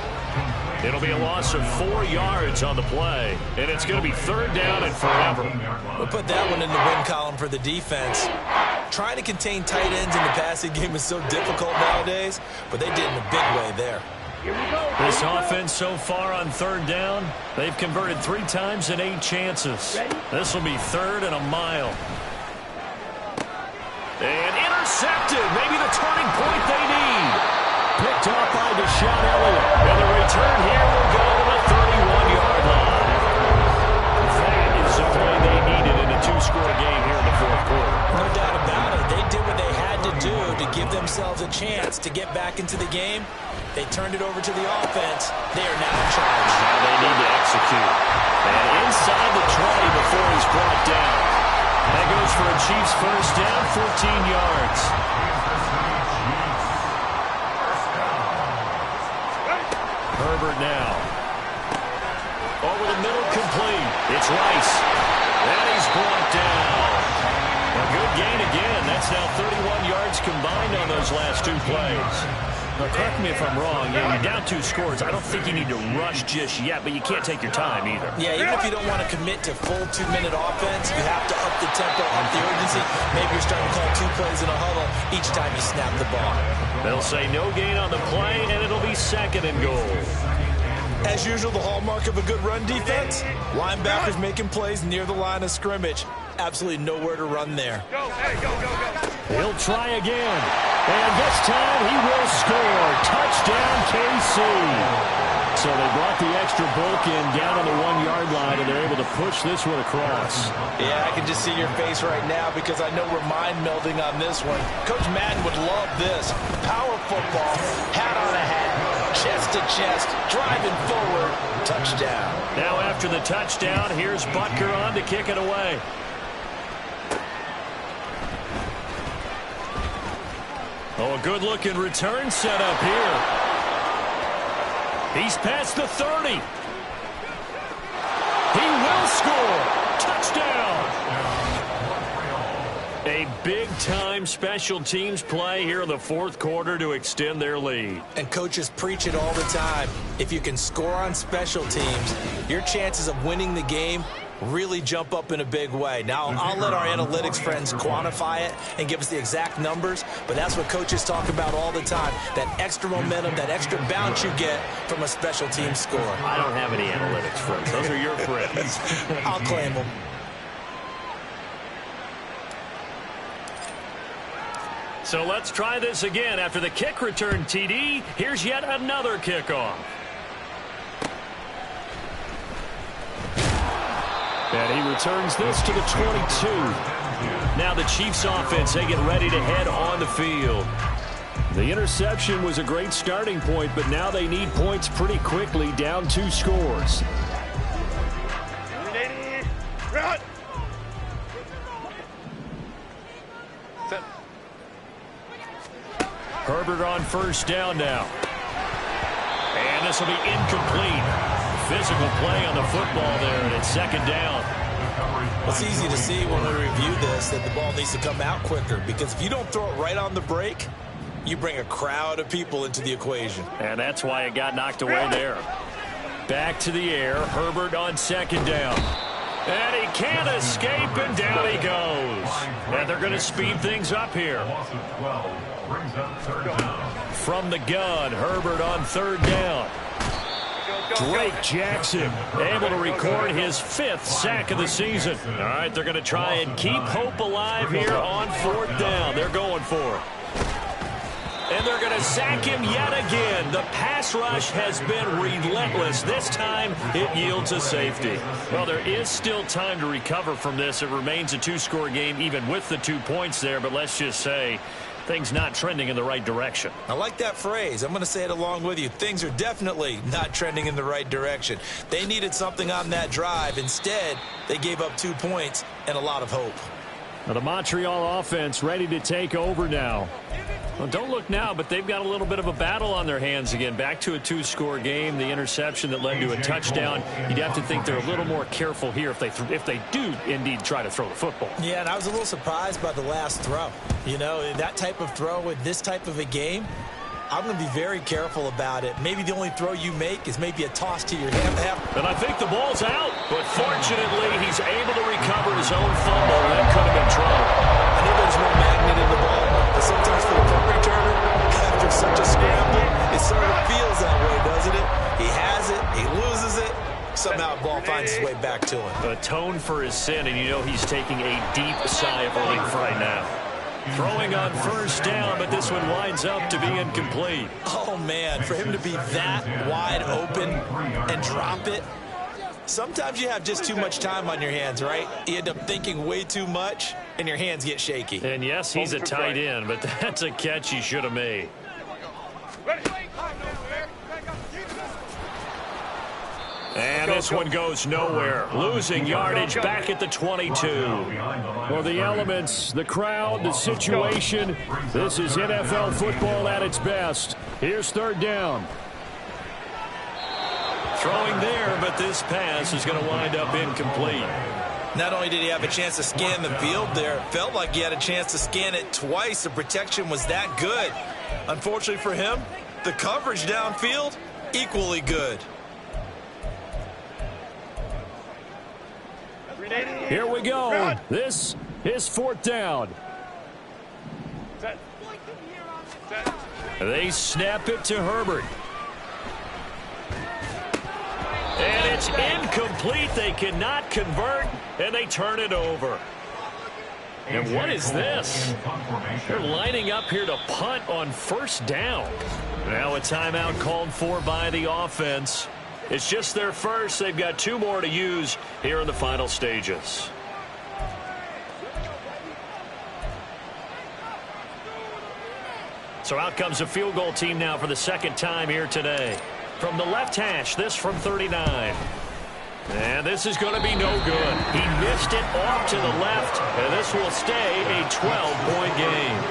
It'll be a loss of 4 yards on the play. And it's going to be third down and forever. We'll put that one in the win column for the defense. Trying to contain tight ends in the passing game is so difficult nowadays, but they did in a big way there. This offense so far on third down, they've converted 3 times in 8 chances. This will be third and a mile. And intercepted. Maybe the turning point they need. Picked off by Deshaun Elliott. And the return here will go to the 31-yard line. That is the play they needed in a 2-score game here in the fourth quarter. No doubt about it. They did what they had to do to give themselves a chance to get back into the game. They turned it over to the offense. They are now in charge. Now they need to execute. And inside the 20 before he's brought down. That goes for a Chiefs first down, 14 yards. Herbert now. Over the middle, complete. It's Rice. And he's brought down. A good gain again. That's now 31 yards combined on those last 2 plays. Now, correct me if I'm wrong. You're down 2 scores. I don't think you need to rush just yet, but you can't take your time either. Yeah, even if you don't want to commit to full 2-minute offense, you have to up the tempo, up the urgency. Maybe you're starting to call 2 plays in a huddle each time you snap the ball. They'll say no gain on the play, and it'll be second and goal. As usual, the hallmark of a good run defense, linebackers making plays near the line of scrimmage. Absolutely nowhere to run there. Go, hey, go, go, go. He'll try again. And this time he will score. Touchdown, KC. So they brought the extra bulk in down on the 1-yard line, and they're able to push this one across. Yeah, I can just see your face right now because I know we're mind melding on this one. Coach Madden would love this. Power football, hat on a hat, chest to chest, driving forward, touchdown. Now after the touchdown, here's Butker on to kick it away. Oh, a good-looking return set up here. He's past the 30. He will score. Touchdown. A big-time special teams play here in the fourth quarter to extend their lead. And coaches preach it all the time. If you can score on special teams, your chances of winning the game really jump up in a big way. Now, I'll let our analytics friends quantify it and give us the exact numbers, but that's what coaches talk about all the time, that extra momentum, that extra bounce you get from a special team score. I don't have any analytics friends. Those are your friends. I'll claim them. So let's try this again. After the kick return TD, here's yet another kickoff. And he returns this to the 22. Now the Chiefs offense, they get ready to head on the field. The interception was a great starting point, but now they need points pretty quickly, down 2 scores. Run. Herbert on first down now. And this will be incomplete. Physical play on the football there, and it's second down. It's easy to see when we review this that the ball needs to come out quicker, because if you don't throw it right on the break, you bring a crowd of people into the equation. And that's why it got knocked away there. Back to the air. Herbert on second down. And he can't escape, and down he goes. And they're going to speed things up here. From the gun, Herbert on third down. Drake Jackson able to record his 5th sack of the season. All right, they're going to try and keep hope alive here on fourth down. They're going for it. And they're going to sack him yet again. The pass rush has been relentless. This time, it yields a safety. Well, there is still time to recover from this. It remains a two-score game, even with the 2 points there. But let's just say things not trending in the right direction. I like that phrase. I'm going to say it along with you. Things are definitely not trending in the right direction. They needed something on that drive. Instead, they gave up 2 points and a lot of hope. Now the Montreal offense ready to take over now. Well, don't look now, but they've got a little bit of a battle on their hands again. Back to a two-score game. The interception that led to a touchdown. You'd have to think they're a little more careful here if they do indeed try to throw the football. Yeah, and I was a little surprised by the last throw. You know, that type of throw in this type of a game, I'm going to be very careful about it. Maybe the only throw you make is maybe a toss to your half. And I think the ball's out, but fortunately he's able to recover his own fumble. That could have been trouble. I know there's no magnet in the ball, but sometimes for the punt returner, after such a scramble, it sort of feels that way, doesn't it? He has it, he loses it, somehow the ball finds its way back to him. Atone for his sin, and you know he's taking a deep sigh of relief right now. Throwing on first down, but this one winds up to be incomplete. Oh, man, for him to be that wide open and drop it, sometimes you have just too much time on your hands, right? You end up thinking way too much, and your hands get shaky. And yes, he's a tight end, but that's a catch he should have made. And this one goes nowhere. Losing yardage back at the 22. For the elements, the crowd, the situation, this is NFL football at its best. Here's third down. Throwing there, but this pass is going to wind up incomplete. Not only did he have a chance to scan the field there, it felt like he had a chance to scan it twice. The protection was that good. Unfortunately for him, the coverage downfield, equally good. Here we go. This is fourth down. They snap it to Herbert. And it's incomplete. They cannot convert, and they turn it over. And what is this? They're lining up here to punt on first down. Now a timeout called for by the offense. It's just their first. They've got 2 more to use here in the final stages. So out comes a field goal team now for the second time here today. From the left hash, this from 39. And this is going to be no good. He missed it off to the left, and this will stay a 12-point game.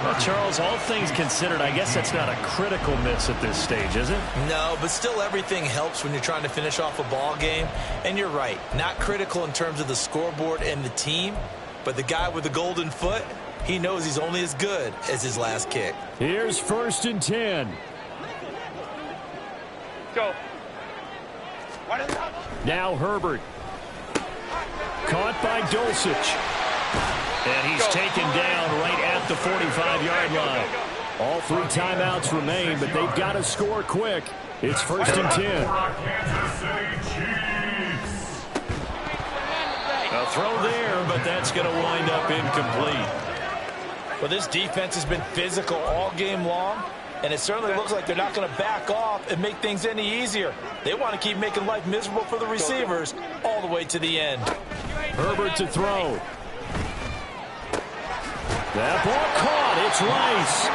Well, Charles, all things considered, I guess that's not a critical miss at this stage, is it? No, but still everything helps when you're trying to finish off a ball game. And you're right, not critical in terms of the scoreboard and the team, but the guy with the golden foot, he knows he's only as good as his last kick. Here's first and 10. Go. Now Herbert. Caught by Dulcich. And he's taken down right at the 45-yard line. All 3 timeouts remain, but they've got to score quick. It's first and 10. A throw there, but that's going to wind up incomplete. Well, this defense has been physical all game long, and it certainly looks like they're not going to back off and make things any easier. They want to keep making life miserable for the receivers all the way to the end. Herbert to throw. That ball caught. It's Rice.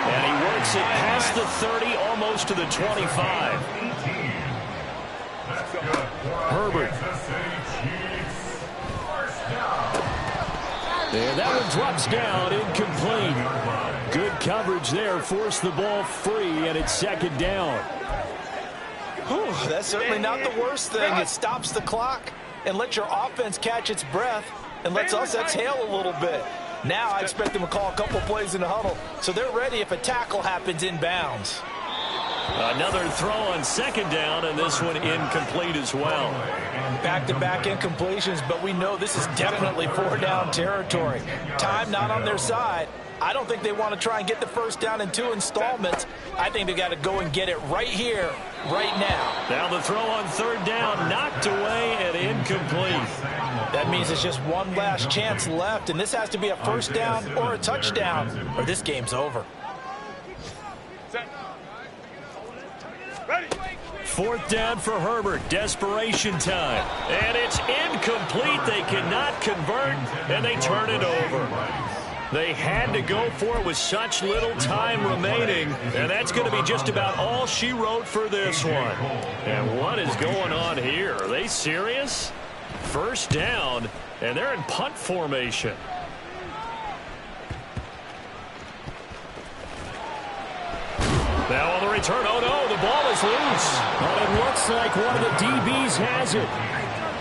And he works it past the 30, almost to the 25. Herbert. And that one drops down, incomplete. Good coverage there, forced the ball free, and it's second down. Whew, that's certainly not the worst thing. It stops the clock and lets your offense catch its breath and lets us exhale a little bit. Now I expect them to call a couple plays in the huddle, so they're ready if a tackle happens inbounds. Another throw on second down, and this one incomplete as well. Back-to-back incompletions, but we know this is definitely 4-down territory. Time not on their side. I don't think they want to try and get the first down in 2 installments. I think they got to go and get it right here, right now. Now the throw on third down, knocked away and incomplete. That means there's just one last chance left, and this has to be a first down or a touchdown, or this game's over. 4th down for Herbert. Desperation time. And it's incomplete. They cannot convert, and they turn it over. They had to go for it with such little time remaining, and that's going to be just about all she wrote for this one. And what is going on here? Are they serious? 1st down, and they're in punt formation. Now on the return, oh no, the ball is loose. And it looks like one of the DBs has it.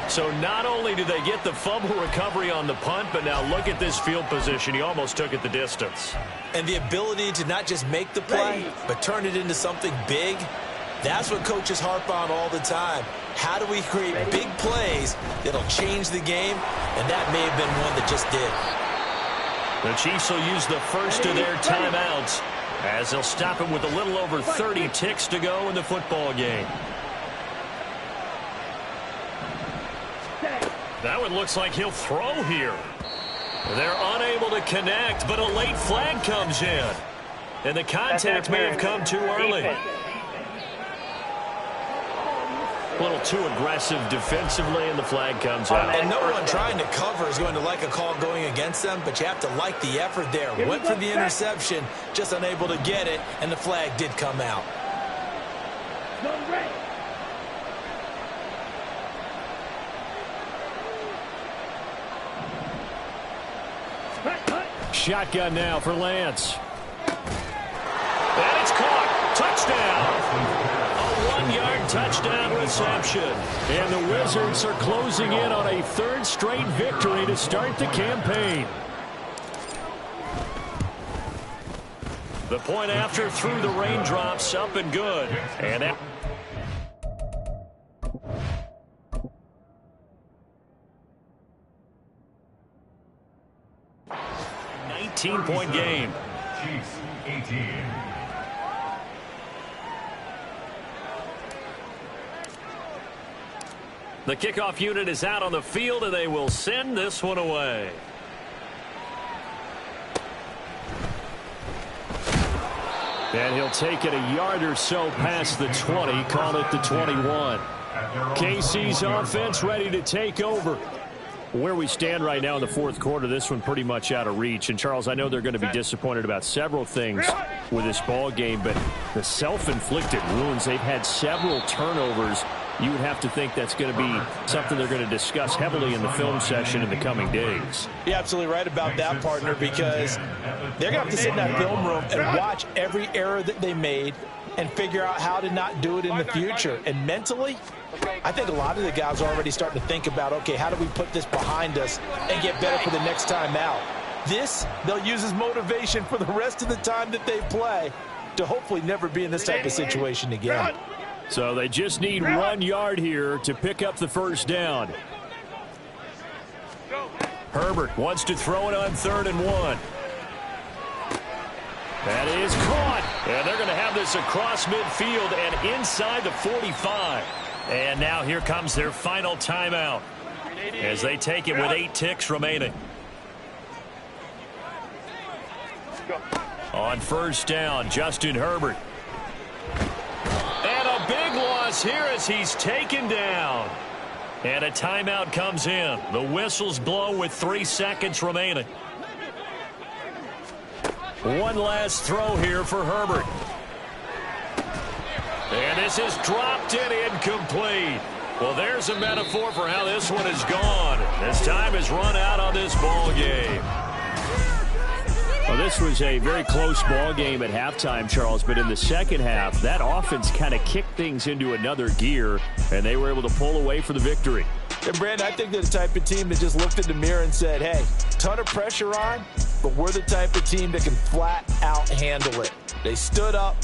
So not only do they get the fumble recovery on the punt, but now look at this field position. He almost took it the distance. And the ability to not just make the play, but turn it into something big, that's what coaches harp on all the time. How do we create big plays that'll change the game? And that may have been one that just did. The Chiefs will use the first of their timeouts as they'll stop him with a little over 30 ticks to go in the football game. That one looks like he'll throw here. They're unable to connect, but a late flag comes in. And the contact may have come too early. A little too aggressive defensively, and the flag comes out. And no one trying to cover is going to like a call going against them, but you have to like the effort there. Went for the interception, just unable to get it, and the flag did come out. Shotgun now for Lance. And it's caught. Touchdown. A 1-yard touchdown reception. And the Wizards are closing in on a 3rd straight victory to start the campaign. The point after through the raindrops, up and good. And that 19-point game. Chiefs 18. The kickoff unit is out on the field, and they will send this one away. And he'll take it a yard or so past the 20, call it the 21. KC's offense ready to take over. Where we stand right now in the 4th quarter, this one pretty much out of reach. And, Charles, I know they're going to be disappointed about several things with this ball game, but the self-inflicted wounds, they've had several turnovers. You would have to think that's going to be something they're going to discuss heavily in the film session in the coming days. You're absolutely right about that, partner, because they're going to have to sit in that film room and watch every error that they made and figure out how to not do it in the future. And mentally, I think a lot of the guys are already starting to think about, okay, how do we put this behind us and get better for the next time out? This, they'll use as motivation for the rest of the time that they play to hopefully never be in this type of situation again. So they just need 1 yard here to pick up the 1st down. Herbert wants to throw it on 3rd and 1. That is caught. And they're going to have this across midfield and inside the 45. And now here comes their final timeout as they take it with 8 ticks remaining. On 1st down, Justin Herbert. And a big loss here as he's taken down. And a timeout comes in. The whistles blow with 3 seconds remaining. One last throw here for Herbert. And this is dropped and incomplete. Well, there's a metaphor for how this one is gone. This time is run out on this ball game. Well, this was a very close ball game at halftime, Charles, but in the second half, that offense kind of kicked things into another gear, and they were able to pull away for the victory. And, Brandon, I think they're the type of team that just looked in the mirror and said, hey, ton of pressure on, but we're the type of team that can flat out handle it. They stood up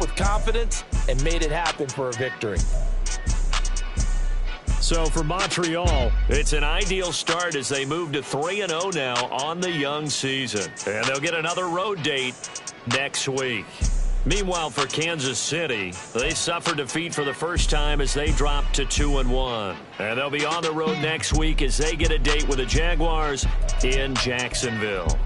with confidence, and made it happen for a victory. So for Montreal, it's an ideal start as they move to 3-0 now on the young season. And they'll get another road date next week. Meanwhile, for Kansas City, they suffered defeat for the first time as they dropped to 2-1. And they'll be on the road next week as they get a date with the Jaguars in Jacksonville.